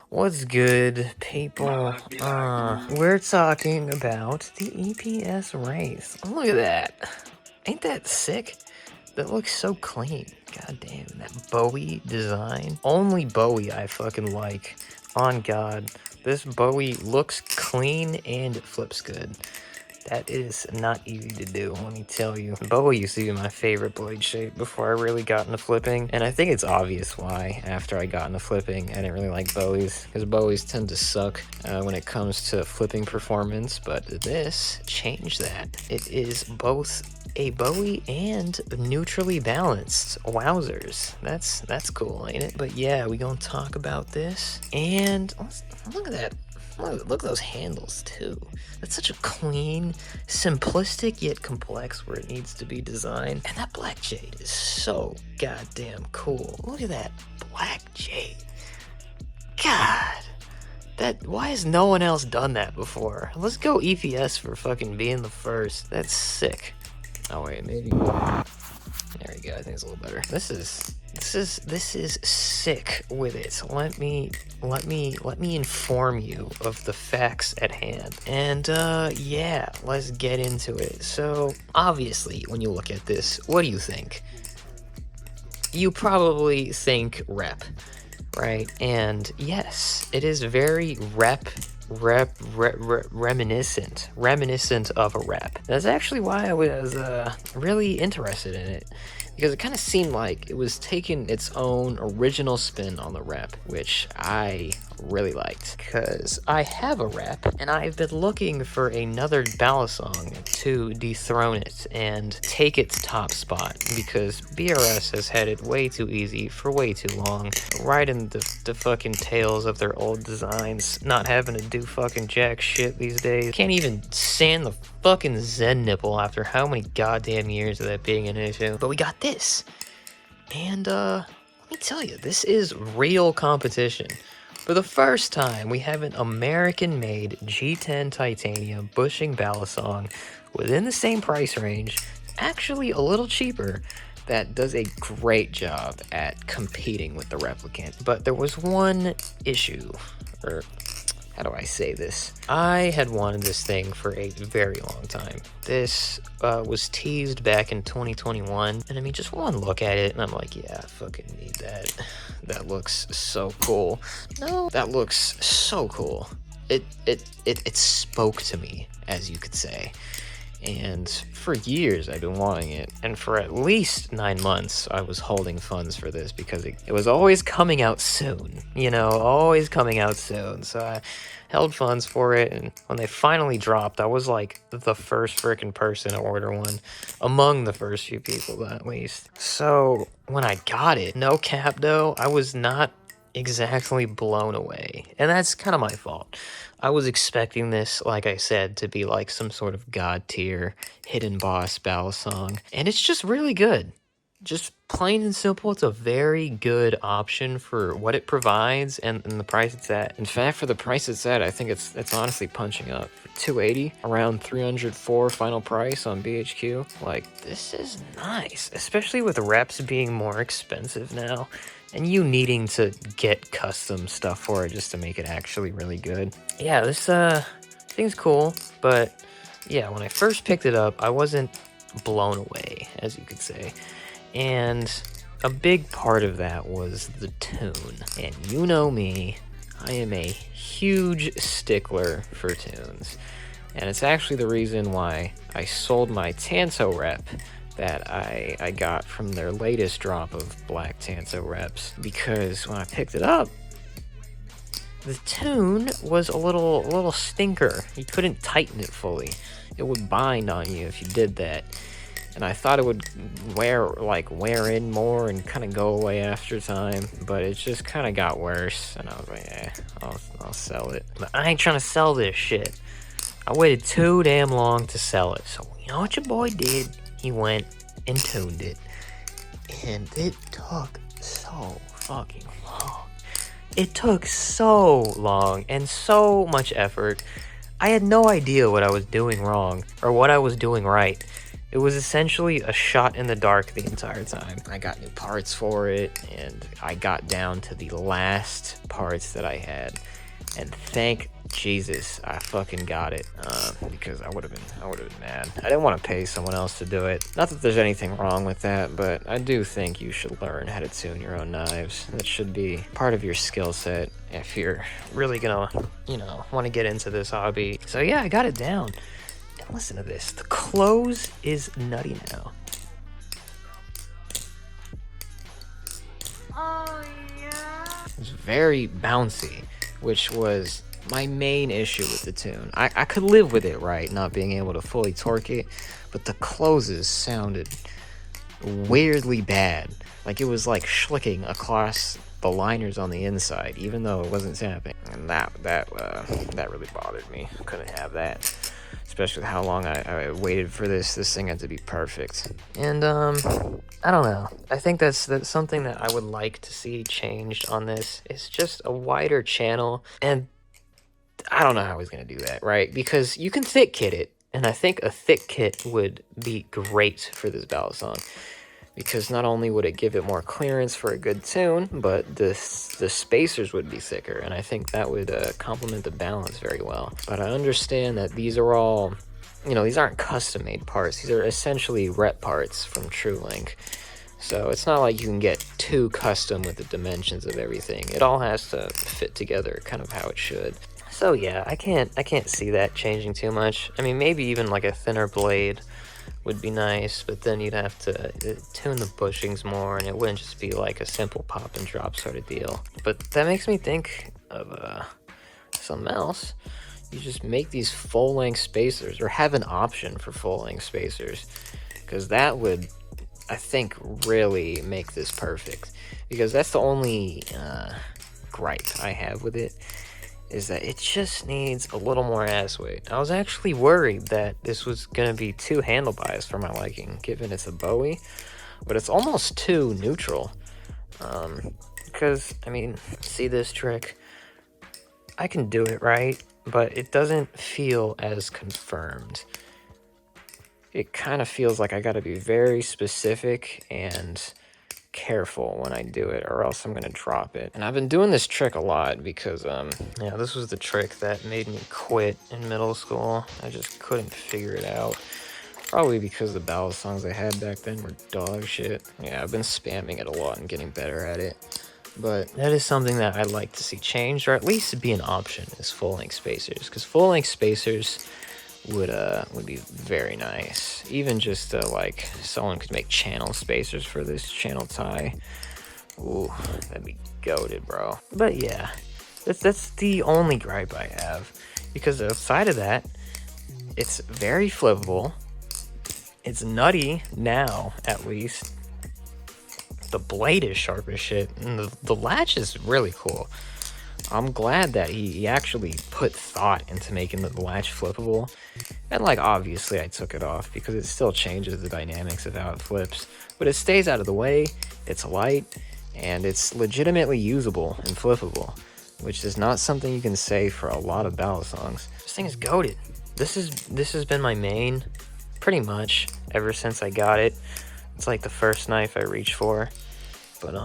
What's good, people? We're talking about the EPS race. Oh, look at that. Ain't that sick? That looks so clean. God damn, that Bowie design. Only Bowie I fucking like. On God. This Bowie looks clean and it flips good. That is not easy to do, let me tell you. Bowie used to be my favorite blade shape before I really got into flipping, and I think it's obvious why after I got into flipping I didn't really like Bowies, because Bowies tend to suck when it comes to flipping performance, but this changed that. It is both a Bowie and neutrally balanced. Wowzers. That's cool, ain't it? But yeah, we gonna talk about this, and look at that. Look at those handles too. That's such a clean, simplistic yet complex where it needs to be designed. And that black jade is so goddamn cool. Look at that black jade. God. Why has no one else done that before? Let's go EPS for fucking being the first. That's sick. Oh wait, maybe. There we go. I think it's a little better. This is sick with it. Let me inform you of the facts at hand. And yeah, let's get into it. So obviously, when you look at this, what do you think? You probably think rep, right? And yes, it is very reminiscent of a rep. That's actually why I was really interested in it, because it kind of seemed like it was taking its own original spin on the rep, which I really liked, because I have a rep and I've been looking for another Balisong to dethrone it and take its top spot, because BRS has had it way too easy for way too long, right in the fucking tails of their old designs, not having to do fucking jack shit these days. Can't even stand the fucking Zen nipple after how many goddamn years of that being an issue. But we got this, and let me tell you, this is real competition. For the first time, we have an American-made G10 titanium bushing Balisong within the same price range, actually a little cheaper, that does a great job at competing with the replicant. But there was one issue, or how do I say this? I had wanted this thing for a very long time. This was teased back in 2021, and I mean, just one look at it, and I'm like, yeah, I fucking need that. That looks so cool. No, that looks so cool. It spoke to me, as you could say. And for years I've been wanting it, and for at least 9 months I was holding funds for this, because it was always coming out soon, you know, always coming out soon. So I held funds for it, and when they finally dropped, I was like the first freaking person to order one, among the first few people at least. So when I got it, no cap though, I was not exactly blown away, and that's kind of my fault. I was expecting this, like I said, to be like some sort of god tier hidden boss Balisong, and it's just really good. Just plain and simple, it's a very good option for what it provides and the price it's at. In fact, for the price it's at, I think it's honestly punching up. For 280, around 304 final price on BHQ. Like, this is nice, especially with reps being more expensive now, and you needing to get custom stuff for it just to make it actually really good. Yeah, this thing's cool, but yeah, when I first picked it up, I wasn't blown away, as you could say. And a big part of that was the tune. And you know me, I am a huge stickler for tunes. And it's actually the reason why I sold my Tanto rep that I got from their latest drop of black Tanto reps, because when I picked it up, the tune was a little stinker. You couldn't tighten it fully. It would bind on you if you did that. And I thought it would wear in more and kind of go away after time, but it just kind of got worse. And I was like, eh, I'll sell it. But I ain't trying to sell this shit. I waited too damn long to sell it. So you know what your boy did? He went and tuned it. And it took so fucking long. It took so long and so much effort. I had no idea what I was doing wrong or what I was doing right. It was essentially a shot in the dark the entire time. I got new parts for it, and I got down to the last parts that I had. And thank Jesus I fucking got it, because I would have been mad. I didn't want to pay someone else to do it. Not that there's anything wrong with that, but I do think you should learn how to tune your own knives. That should be part of your skill set if you're really gonna, want to get into this hobby. So yeah, I got it down. And listen to this. The close is nutty now. Oh yeah. It's very bouncy, which was my main issue with the tune. I could live with it, right, not being able to fully torque it, but the closes sounded weirdly bad. Like it was like schlicking across the liners on the inside, even though it wasn't tapping. And that really bothered me. Couldn't have that. Especially how long I waited for this. This thing had to be perfect. And I don't know. I think that's something that I would like to see changed on this. It's just a wider channel, and I don't know how he's gonna do that, right? Because you can thick kit it, and I think a thick kit would be great for this balisong. Because not only would it give it more clearance for a good tune, but the spacers would be thicker, and I think that would complement the balance very well. But I understand that these are all, these aren't custom-made parts. These are essentially rep parts from TrueLink. So it's not like you can get too custom with the dimensions of everything. It all has to fit together kind of how it should. So yeah, I can't see that changing too much. I mean, maybe even like a thinner blade would be nice, but then you'd have to tune the bushings more, and it wouldn't just be like a simple pop and drop sort of deal. But that makes me think of something else. You just make these full-length spacers, or have an option for full-length spacers, because that would, I think, really make this perfect. Because that's the only gripe I have with it, is that it just needs a little more ass weight. I was actually worried that this was gonna be too handle biased for my liking, given it's a Bowie, but it's almost too neutral. Because, I mean, see this trick? I can do it right, but it doesn't feel as confirmed. It kind of feels like I gotta be very specific and careful when I do it, or else I'm gonna drop it. And I've been doing this trick a lot because this was the trick that made me quit in middle school. I just couldn't figure it out, probably because the balisongs I had back then were dog shit. Yeah, I've been spamming it a lot and getting better at it, but that is something that I'd like to see changed, or at least be an option, is full-length spacers, because full-length spacers would be very nice. Even just like someone could make channel spacers for this channel tie. Ooh, that'd be goated, bro. But yeah, that's the only gripe I have, because outside of that, it's very flippable. It's nutty now, at least. The blade is sharp as shit, and the latch is really cool. I'm glad that he actually put thought into making the latch flippable. And like, obviously I took it off because it still changes the dynamics of how it flips, but it stays out of the way, it's light, and it's legitimately usable and flippable, which is not something you can say for a lot of balisongs. This thing is goated. This has been my main pretty much ever since I got it. It's like the first knife I reached for. But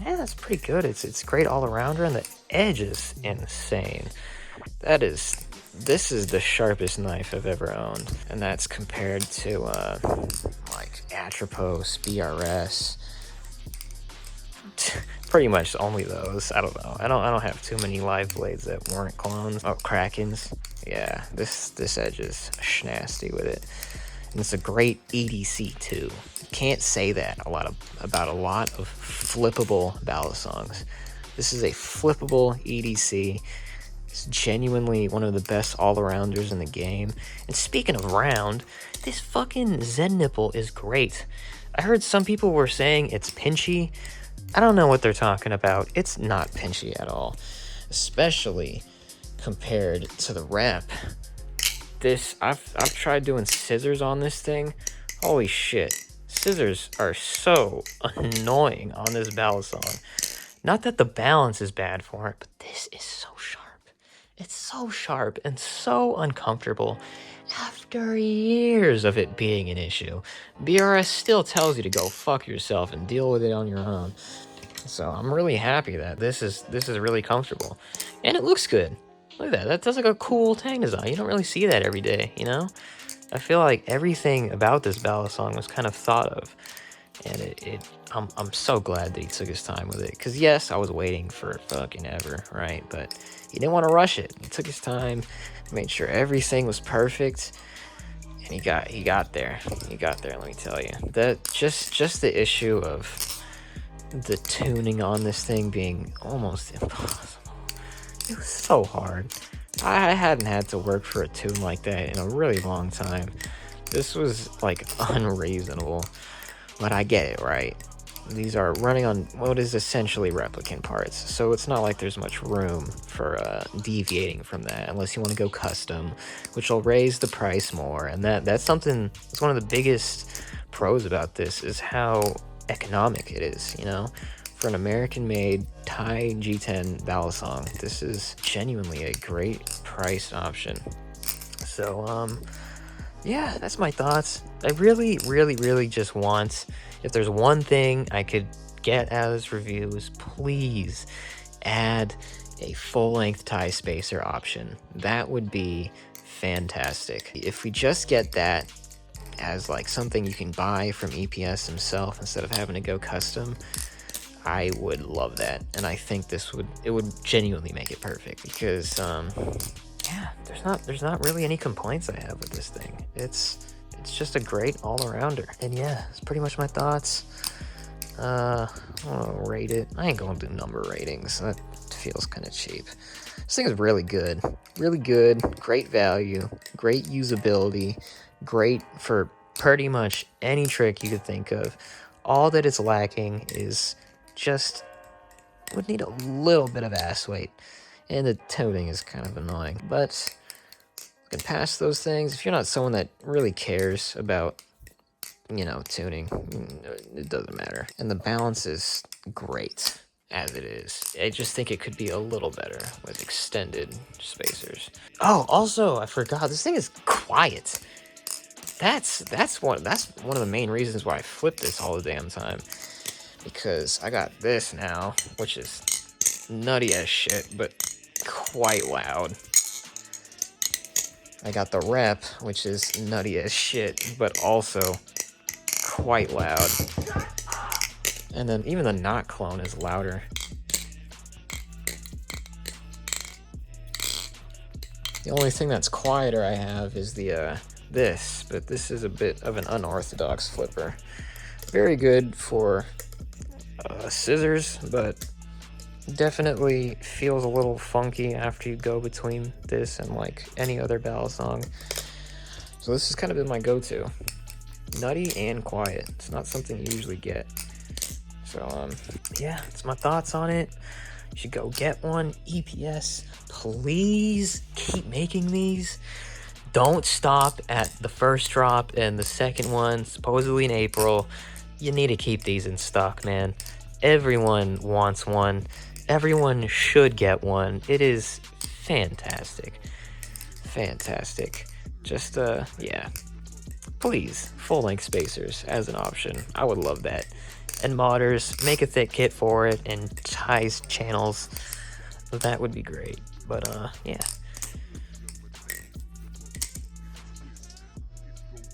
yeah, that's pretty good. It's great all around, and the edge is insane. This is the sharpest knife I've ever owned, and that's compared to like Atropos, BRS. Pretty much only those. I don't know. I don't have too many live blades that weren't clones. Oh, Krakens. Yeah, this edge is schnasty with it. And it's a great EDC too. Can't say that about a lot of flippable balisongs. This is a flippable EDC. It's genuinely one of the best all-arounders in the game. And speaking of round, this fucking Zen nipple is great. I heard some people were saying it's pinchy. I don't know what they're talking about. It's not pinchy at all, especially compared to the rep. I've tried doing scissors on this thing. Holy shit. Scissors are so annoying on this balisong. Not that the balance is bad for it, but this is so sharp. It's so sharp and so uncomfortable after years of it being an issue. BRS still tells you to go fuck yourself and deal with it on your own. So I'm really happy that this is really comfortable. And it looks good. Look at that. That's like a cool tang design. You don't really see that every day, you know? I feel like everything about this ballad song was kind of thought of. And I'm so glad that he took his time with it. Because yes, I was waiting for fucking ever, right? But he didn't want to rush it. He took his time, made sure everything was perfect, and he got there. He got there, let me tell you. That just the issue of the tuning on this thing being almost impossible. It was so hard. I hadn't had to work for a tune like that in a really long time. This was like unreasonable, but I get it, right? These are running on what is essentially replicant parts, so it's not like there's much room for deviating from that unless you want to go custom, which will raise the price more. And that's something, that's one of the biggest pros about this, is how economic it is, you know? For an American-made Thai G10 ballad song, this is genuinely a great priced option. So, yeah, that's my thoughts. I really, really, really just want, if there's one thing I could get out of this review, is please add a full-length tie spacer option. That would be fantastic. If we just get that as like something you can buy from EPS himself instead of having to go custom, I would love that. And I think it would genuinely make it perfect, because yeah, there's not really any complaints I have with this thing. It's just a great all-arounder. And yeah, it's pretty much my thoughts. I'll rate it. I ain't gonna do number ratings. That feels kind of cheap. This thing is really good. Really good. Great value. Great usability. Great for pretty much any trick you could think of. All that it's lacking is just would need a little bit of ass weight. And the tuning is kind of annoying. But you can pass those things. If you're not someone that really cares about, you know, tuning, it doesn't matter. And the balance is great as it is. I just think it could be a little better with extended spacers. Oh, also, I forgot, this thing is quiet. That's one of the main reasons why I flip this all the damn time. Because I got this now, which is nutty as shit, but quite loud. I got the rep, which is nutty as shit, but also quite loud. And then even the not clone is louder. The only thing that's quieter I have is the this, but this is a bit of an unorthodox flipper. Very good for scissors, but definitely feels a little funky after you go between this and like any other ballad song. So this has kind of been my go-to. Nutty and quiet. It's not something you usually get. So yeah, that's my thoughts on it. You should go get one. EPS, please keep making these. Don't stop at the first drop and the second one, supposedly in April. You need to keep these in stock, man. Everyone wants one. Everyone should get one. It is fantastic. Fantastic. Just, yeah. Please, full-length spacers as an option. I would love that. And modders, make a thick kit for it and ties channels. That would be great. But, yeah.